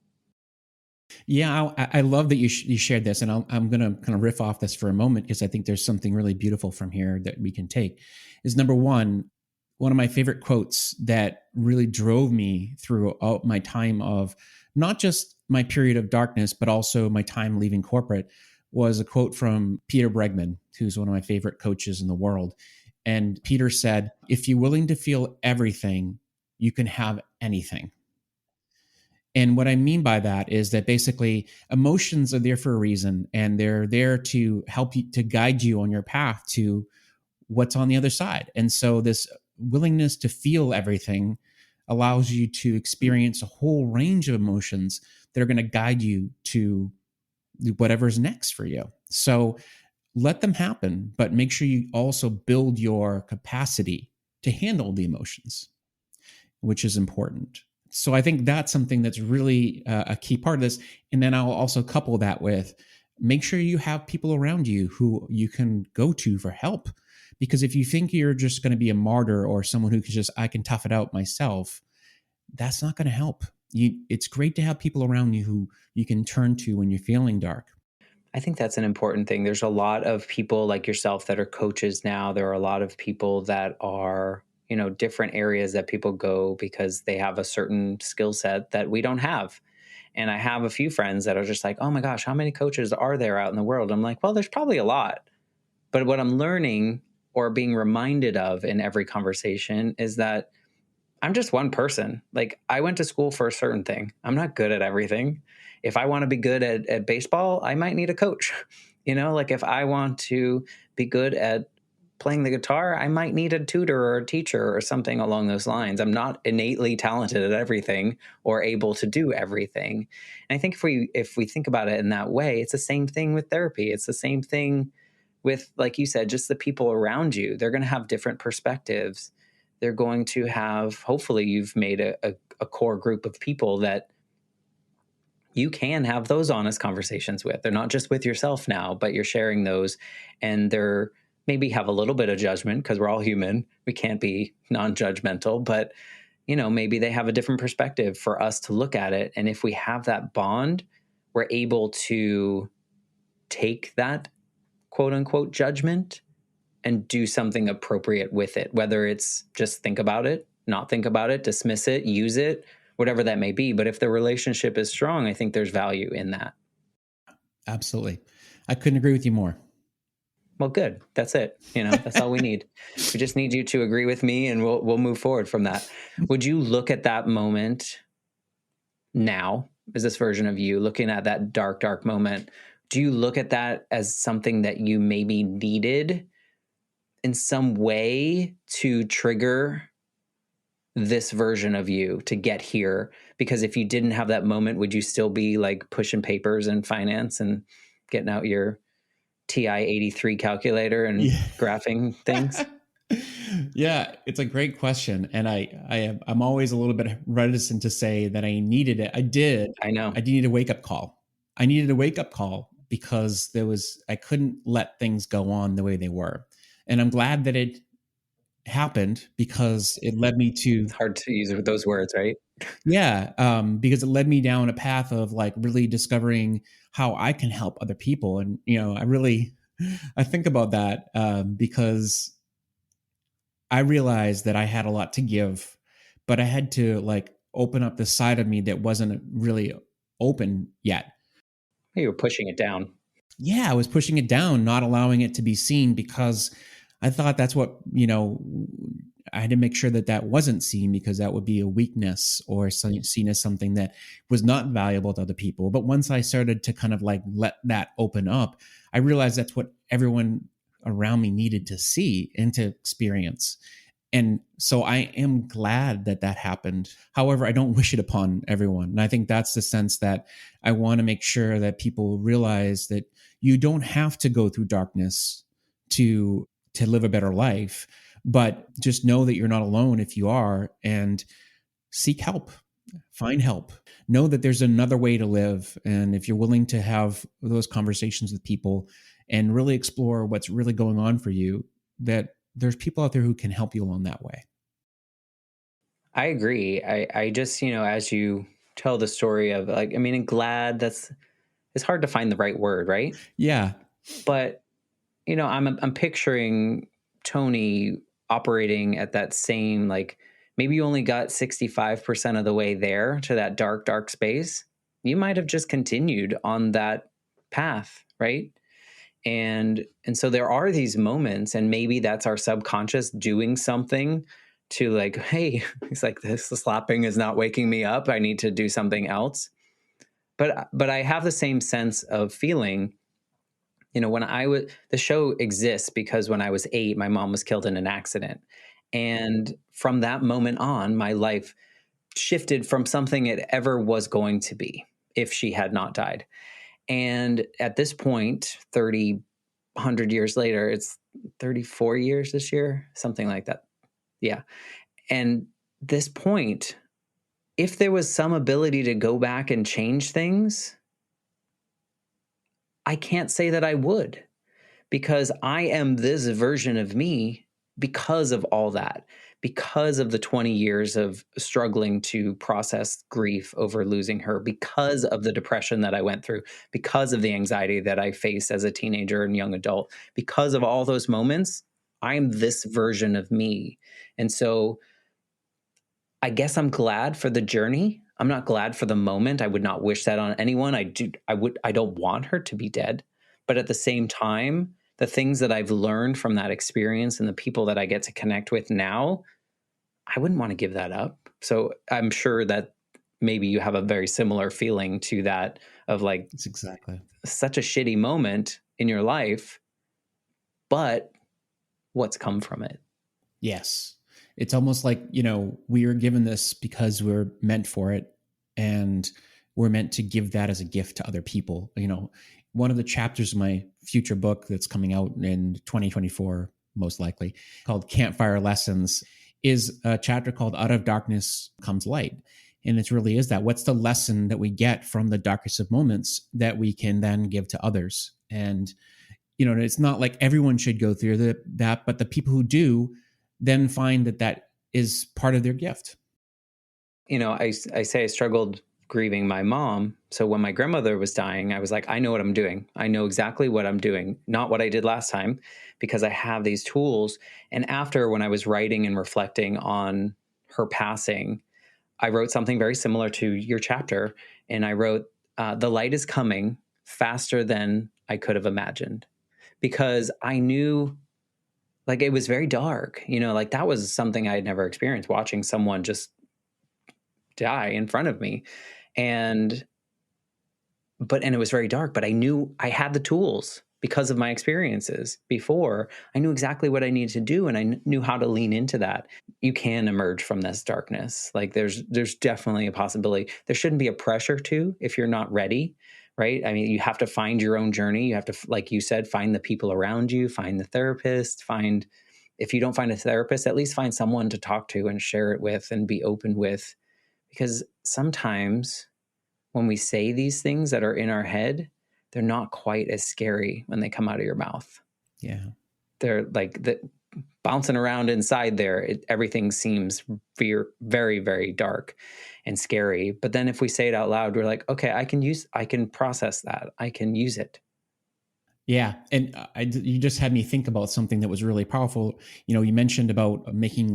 Yeah, I love that you shared this, and I'm going to kind of riff off this for a moment because I think there's something really beautiful from here that we can take. Is number one of my favorite quotes that really drove me throughout my time of not just my period of darkness, but also my time leaving corporate, was a quote from Peter Bregman, who's one of my favorite coaches in the world. And Peter said, "If you're willing to feel everything, you can have anything." And what I mean by that is that basically emotions are there for a reason, and they're there to help you, to guide you on your path to what's on the other side. And so this willingness to feel everything allows you to experience a whole range of emotions that are going to guide you to whatever's next for you. So let them happen, but make sure you also build your capacity to handle the emotions, which is important. So I think that's something that's really a key part of this. And then I'll also couple that with make sure you have people around you who you can go to for help. Because if you think you're just going to be a martyr or someone who can just, I can tough it out myself, that's not going to help. It's great to have people around you who you can turn to when you're feeling dark. I think that's an important thing. There's a lot of people like yourself that are coaches now. There are a lot of people that are, different areas that people go because they have a certain skill set that we don't have. And I have a few friends that are just like, oh my gosh, how many coaches are there out in the world? I'm like, well, there's probably a lot. But what I'm learning or being reminded of in every conversation is that I'm just one person. Like, I went to school for a certain thing. I'm not good at everything. If I want to be good at baseball, I might need a coach. Like if I want to be good at playing the guitar, I might need a tutor or a teacher or something along those lines. I'm not innately talented at everything or able to do everything. And I think if we think about it in that way, it's the same thing with therapy. It's the same thing with, like you said, just the people around you. They're going to have different perspectives. They're going to have, hopefully you've made a core group of people that you can have those honest conversations with. They're not just with yourself now, but you're sharing those, and they're maybe have a little bit of judgment because we're all human. We can't be non-judgmental, but maybe they have a different perspective for us to look at it. And if we have that bond, we're able to take that quote unquote judgment and do something appropriate with it, whether it's just think about it, not think about it, dismiss it, use it, whatever that may be. But if the relationship is strong, I think there's value in that. Absolutely. I couldn't agree with you more. Well, good. That's it. That's all we need. We just need you to agree with me, and we'll move forward from that. Would you look at that moment now, as this version of you looking at that dark, dark moment? Do you look at that as something that you maybe needed in some way to trigger this version of you to get here? Because if you didn't have that moment, would you still be like pushing papers in finance and getting out your TI-83 calculator and Yeah. graphing things? Yeah, it's a great question, and I'm always a little bit reticent to say that I needed it. I know. I did need a wake up call. I needed a wake up call because I couldn't let things go on the way they were, and I'm glad that it happened because it led me to It's hard to use those words, right? yeah, because it led me down a path of like really discovering how I can help other people, and I think about that because I realized that I had a lot to give, but I had to like open up the side of me that wasn't really open yet. You were pushing it down. Yeah, I was pushing it down, not allowing it to be seen because I thought that's what, I had to make sure that that wasn't seen because that would be a weakness or seen as something that was not valuable to other people. But once I started to kind of like let that open up, I realized that's what everyone around me needed to see and to experience. And so I am glad that that happened. However, I don't wish it upon everyone. And I think that's the sense that I want to make sure that people realize that you don't have to go through darkness to live a better life, but just know that you're not alone if you are, and seek help. Find help. Know that there's another way to live, and if you're willing to have those conversations with people and really explore what's really going on for you, that there's people out there who can help you along that way. I agree. I just, as you tell the story of like, I mean, and glad, that's, it's hard to find the right word, right? Yeah. But I'm picturing Tony operating at that same, like, maybe you only got 65% of the way there to that dark, dark space. You might have just continued on that path, right? And so there are these moments, and maybe that's our subconscious doing something to like, hey, it's like this slapping is not waking me up. I need to do something else. But I have the same sense of feeling. When the show exists because when I was 8, my mom was killed in an accident. And from that moment on, my life shifted from something it ever was going to be if she had not died. And at this point, 100 years later, it's 34 years this year, something like that. Yeah. And this point, if there was some ability to go back and change things, I can't say that I would, because I am this version of me because of all that, because of the 20 years of struggling to process grief over losing her, because of the depression that I went through, because of the anxiety that I faced as a teenager and young adult, because of all those moments, I'm this version of me. And so I guess I'm glad for the journey. I'm not glad for the moment. I would not wish that on anyone. I don't want her to be dead. But at the same time, the things that I've learned from that experience and the people that I get to connect with now, I wouldn't want to give that up. So I'm sure that maybe you have a very similar feeling to that, of like, That's exactly. such a shitty moment in your life, but what's come from it? Yes. It's almost like, we are given this because we're meant for it, and we're meant to give that as a gift to other people. One of the chapters of my future book that's coming out in 2024, most likely, called Campfire Lessons, is a chapter called Out of Darkness Comes Light. And it really is that. What's the lesson that we get from the darkest of moments that we can then give to others? And it's not like everyone should go through that, but the people who do then find that is part of their gift. I say I struggled grieving my mom. So when my grandmother was dying, I was like, I know what I'm doing. I know exactly what I'm doing, not what I did last time, because I have these tools. And after, when I was writing and reflecting on her passing, I wrote something very similar to your chapter. And I wrote, the light is coming faster than I could have imagined, because I knew, like, it was very dark, like that was something I had never experienced, watching someone just die in front of me. And it was very dark, but I knew I had the tools because of my experiences before. I knew exactly what I needed to do, and I knew how to lean into that. You can emerge from this darkness. Like, there's definitely a possibility. There shouldn't be a pressure to, if you're not ready, right? I mean, you have to find your own journey. You have to, like you said, find the people around you, find the therapist, if you don't find a therapist, at least find someone to talk to and share it with and be open with. Because sometimes when we say these things that are in our head, they're not quite as scary when they come out of your mouth. Yeah. They're like bouncing around inside there. Everything seems very, very dark and scary. But then if we say it out loud, we're like, okay, I can process that. I can use it. Yeah, and you just had me think about something that was really powerful. You mentioned about making,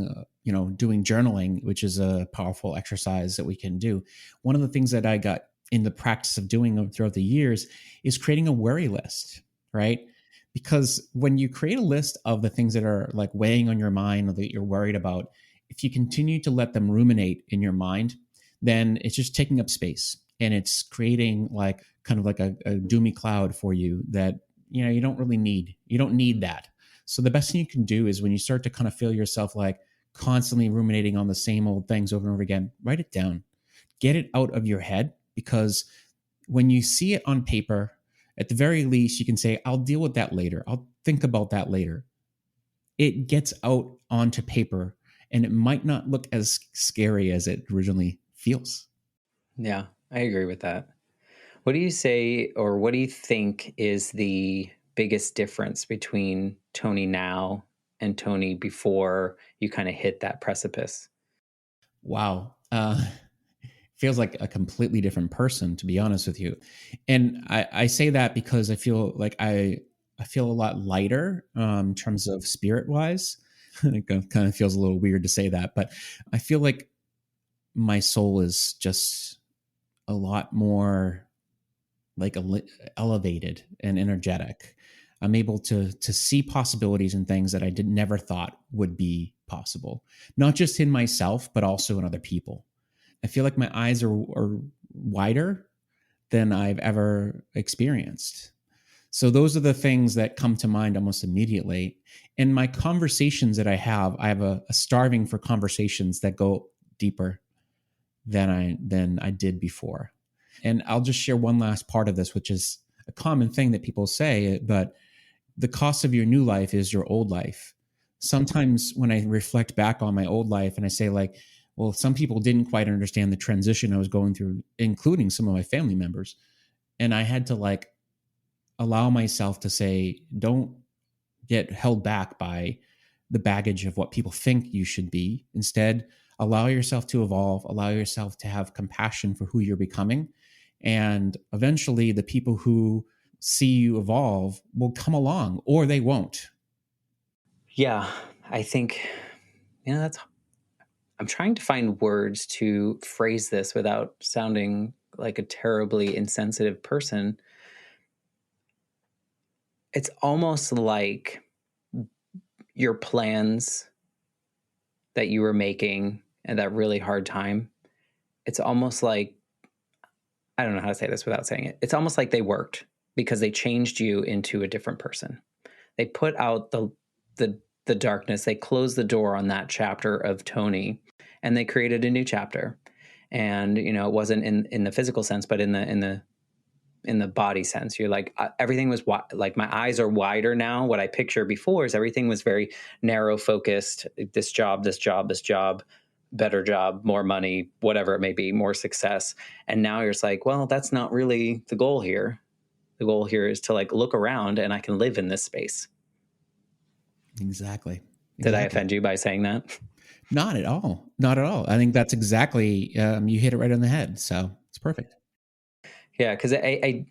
doing journaling, which is a powerful exercise that we can do. One of the things that I got in the practice of doing throughout the years is creating a worry list, right? Because when you create a list of the things that are like weighing on your mind or that you're worried about, if you continue to let them ruminate in your mind, then it's just taking up space, and it's creating like kind of like a doomy cloud for you that you don't need that. So the best thing you can do is when you start to kind of feel yourself like constantly ruminating on the same old things over and over again, write it down, get it out of your head. Because when you see it on paper, at the very least you can say, I'll deal with that later, I'll think about that later. It gets out onto paper, and it might not look as scary as it originally feels. Yeah, I agree with that. What do you say, or what do you think is the biggest difference between Tony now and Tony before you kind of hit that precipice? Wow. feels like a completely different person, to be honest with you. And I say that because I feel like I feel a lot lighter in terms of spirit wise. It kind of feels a little weird to say that, but I feel like my soul is just a lot more like elevated and energetic. I'm able to see possibilities and things that I did never thought would be possible, not just in myself, but also in other people. I feel like my eyes are wider than I've ever experienced. So those are the things that come to mind almost immediately. In my conversations that I have a starving for conversations that go deeper than I did before. And I'll just share one last part of this, which is a common thing that people say, but the cost of your new life is your old life. Sometimes when I reflect back on my old life and I say, like, well, some people didn't quite understand the transition I was going through, including some of my family members. And I had to like allow myself to say, don't get held back by the baggage of what people think you should be. Instead, allow yourself to evolve, allow yourself to have compassion for who you're becoming. And eventually, the people who see you evolve will come along or they won't. Yeah, I think, that's, I'm trying to find words to phrase this without sounding like a terribly insensitive person. It's almost like your plans that you were making at that really hard time, it's almost like, I don't know how to say this without saying it. It's almost like they worked because they changed you into a different person. They put out the the darkness. They closed the door on that chapter of Tony, and they created a new chapter. And it wasn't in the physical sense, but in the body sense. You're like, everything was like, my eyes are wider now. What I picture before is everything was very narrow focused. This job, this job, this job, better job, more money, whatever it may be, more success. And now you're just like, well, that's not really the goal here. The goal here is to like look around and I can live in this space. Exactly. Did I Exactly. offend you by saying that? Not at all. Not at all. I think that's exactly, you hit it right on the head. So it's perfect. Yeah, because I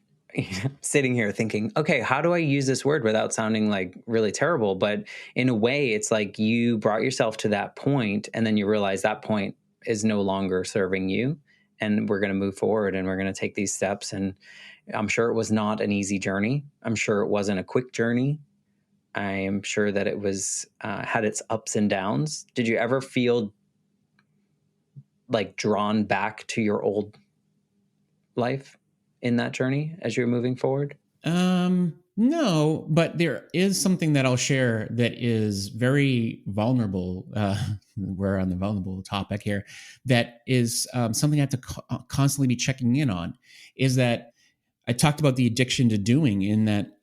sitting here thinking, okay, how do I use this word without sounding like really terrible? But in a way, it's like you brought yourself to that point, and then you realize that point is no longer serving you, and we're going to move forward, and we're going to take these steps. And I'm sure it was not an easy journey. I'm sure it wasn't a quick journey. I am sure that it was had its ups and downs. Did you ever feel like drawn back to your old life in that journey as you're moving forward? No, but there is something that I'll share that is very vulnerable. We're on the vulnerable topic here. That is something I have to constantly be checking in on. Is that I talked about the addiction to doing, in that,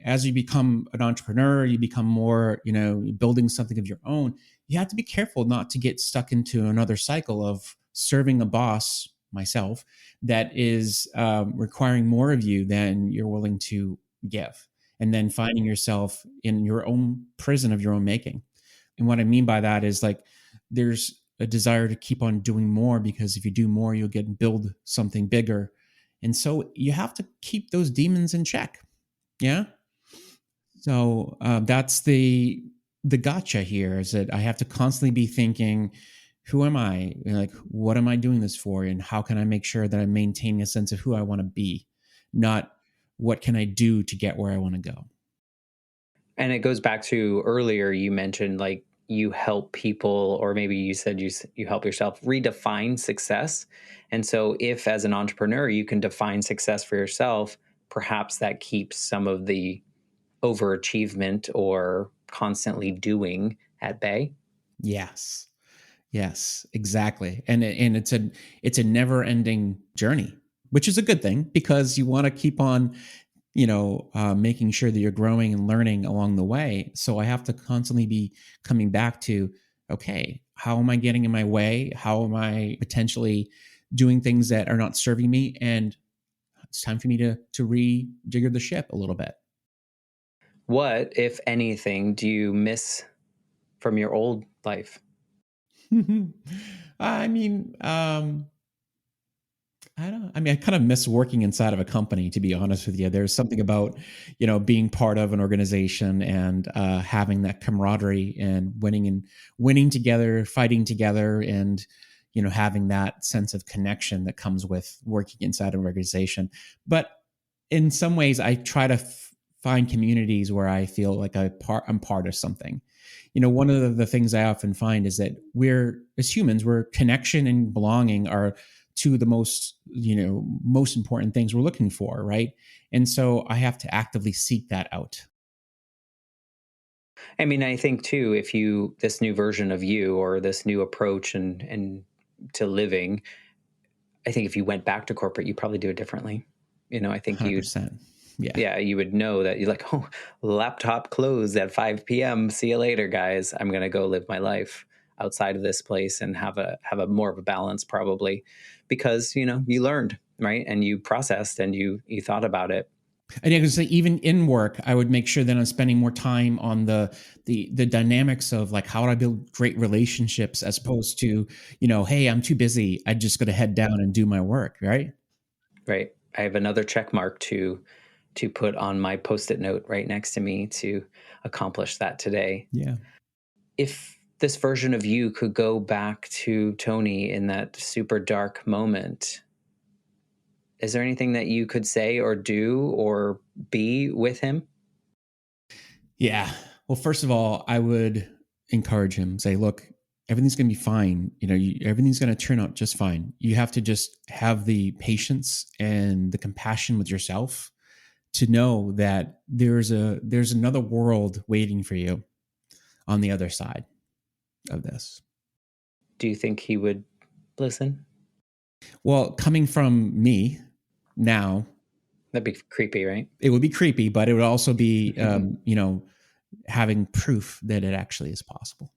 as you become an entrepreneur, you become more, building something of your own. You have to be careful not to get stuck into another cycle of serving a boss, myself, that is requiring more of you than you're willing to give. And then finding yourself in your own prison of your own making. And what I mean by that is, like, there's a desire to keep on doing more, because if you do more, you'll get build something bigger. And so you have to keep those demons in check. Yeah. So that's the gotcha here, is that I have to constantly be thinking, who am I? Like, what am I doing this for? And how can I make sure that I'm maintaining a sense of who I want to be, not what can I do to get where I want to go? And it goes back to earlier, you mentioned like you help people, or maybe you said you help yourself redefine success. And so if as an entrepreneur you can define success for yourself, perhaps that keeps some of the overachievement or constantly doing at bay. Yes. Yes, exactly. And it's a never-ending journey, which is a good thing, because you want to keep on, making sure that you're growing and learning along the way. So I have to constantly be coming back to, okay, how am I getting in my way? How am I potentially doing things that are not serving me? And it's time for me to rejigger the ship a little bit. What, if anything, do you miss from your old life? I mean, I mean, I kind of miss working inside of a company, to be honest with you. There's something about, being part of an organization and having that camaraderie and winning together, fighting together, and having that sense of connection that comes with working inside an organization. But in some ways, I try to find communities where I feel like I'm part of something. One of the things I often find is that as humans, we're connection and belonging are two of the most important things we're looking for, right? And so I have to actively seek that out. I mean, I think too, if you this new version of you or this new approach and to living, I think if you went back to corporate, you probably do it differently. I think you'd 100%. Yeah. yeah, you would know that you're like, oh, laptop closed at 5 p.m. See you later, guys. I'm gonna go live my life outside of this place and have a more of a balance probably because you learned, right? And you processed and you thought about it. And I can say even in work, I would make sure that I'm spending more time on the dynamics of like how do I build great relationships as opposed to, hey, I'm too busy. I just got to head down and do my work, right? Right. I have another check mark to put on my post-it note right next to me to accomplish that today. Yeah. If this version of you could go back to Tony in that super dark moment, is there anything that you could say or do or be with him? Yeah. Well, first of all, I would encourage him, say, look, everything's going to be fine. Everything's going to turn out just fine. You have to just have the patience and the compassion with yourself to know that there's another world waiting for you on the other side of this. Do you think he would listen? Well, coming from me now, That'd be creepy, right? it would be creepy, but it would also be, having proof that it actually is possible.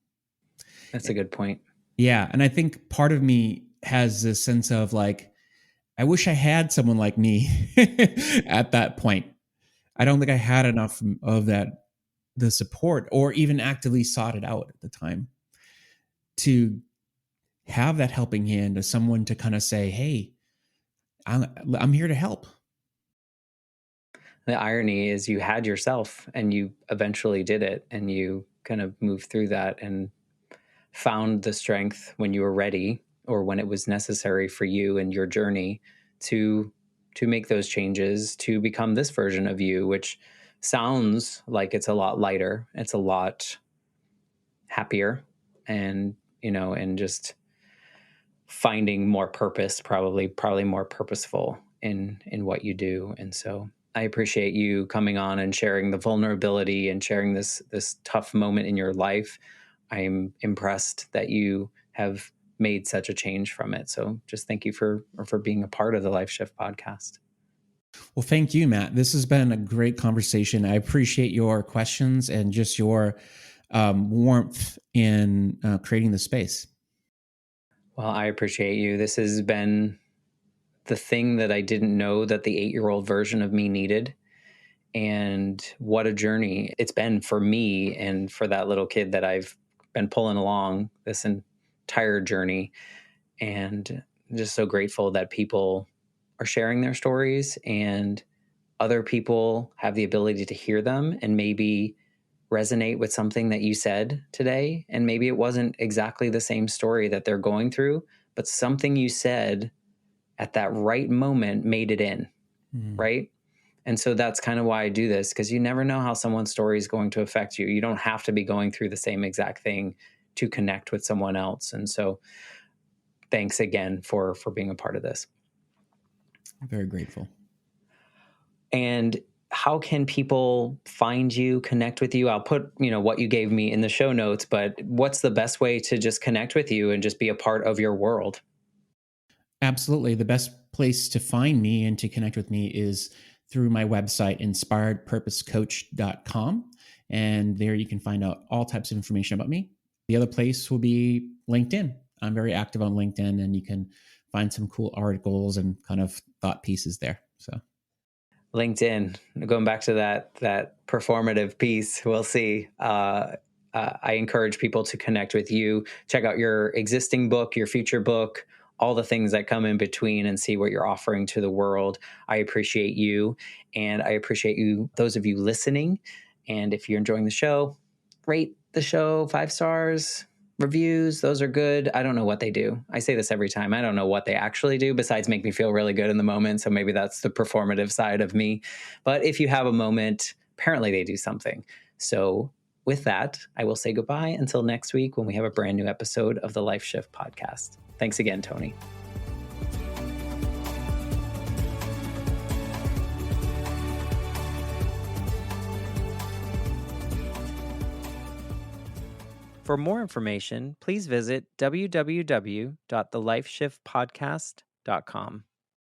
That's a good point. Yeah. And I think part of me has this sense of like, I wish I had someone like me at that point. I don't think I had enough of the support, or even actively sought it out at the time to have that helping hand as someone to kind of say, hey, I'm here to help. The irony is you had yourself and you eventually did it and you kind of moved through that and found the strength when you were ready or when it was necessary for you and your journey to make those changes to become this version of you, which sounds like it's a lot lighter, it's a lot happier, and and just finding more purpose, probably more purposeful in what you do. And so I appreciate you coming on and sharing the vulnerability and sharing this tough moment in your life. I'm impressed that you have made such a change from it. So just thank you for being a part of the Life Shift podcast. Well, thank you, Matt. This has been a great conversation. I appreciate your questions and just your warmth in creating the space. Well, I appreciate you. This has been the thing that I didn't know that the 8-year-old version of me needed. And what a journey it's been for me and for that little kid that I've been pulling along this entire journey. And I'm just so grateful that people are sharing their stories and other people have the ability to hear them and maybe resonate with something that you said today. And maybe it wasn't exactly the same story that they're going through, but something you said at that right moment made it in, right? And so that's kind of why I do this, because you never know how someone's story is going to affect you. You don't have to be going through the same exact thing to connect with someone else. And so thanks again for being a part of this. I'm very grateful. And how can people find you, connect with you? I'll put, what you gave me in the show notes, but what's the best way to just connect with you and just be a part of your world? Absolutely. The best place to find me and to connect with me is through my website, inspiredpurposecoach.com. And there you can find out all types of information about me. The other place will be LinkedIn. I'm very active on LinkedIn, and you can find some cool articles and kind of thought pieces there. So LinkedIn, going back to that performative piece, we'll see. I encourage people to connect with you, check out your existing book, your future book, all the things that come in between and see what you're offering to the world. I appreciate you, and I appreciate you, those of you listening. And if you're enjoying the show, rate the show 5 stars. Reviews, those are good. I don't know what they do. I say this every time. I don't know what they actually do besides make me feel really good in the moment. So maybe that's the performative side of me. But if you have a moment, apparently they do something. So with that, I will say goodbye until next week when we have a brand new episode of the Life Shift podcast. Thanks again, Tony. For more information, please visit www.thelifeshiftpodcast.com.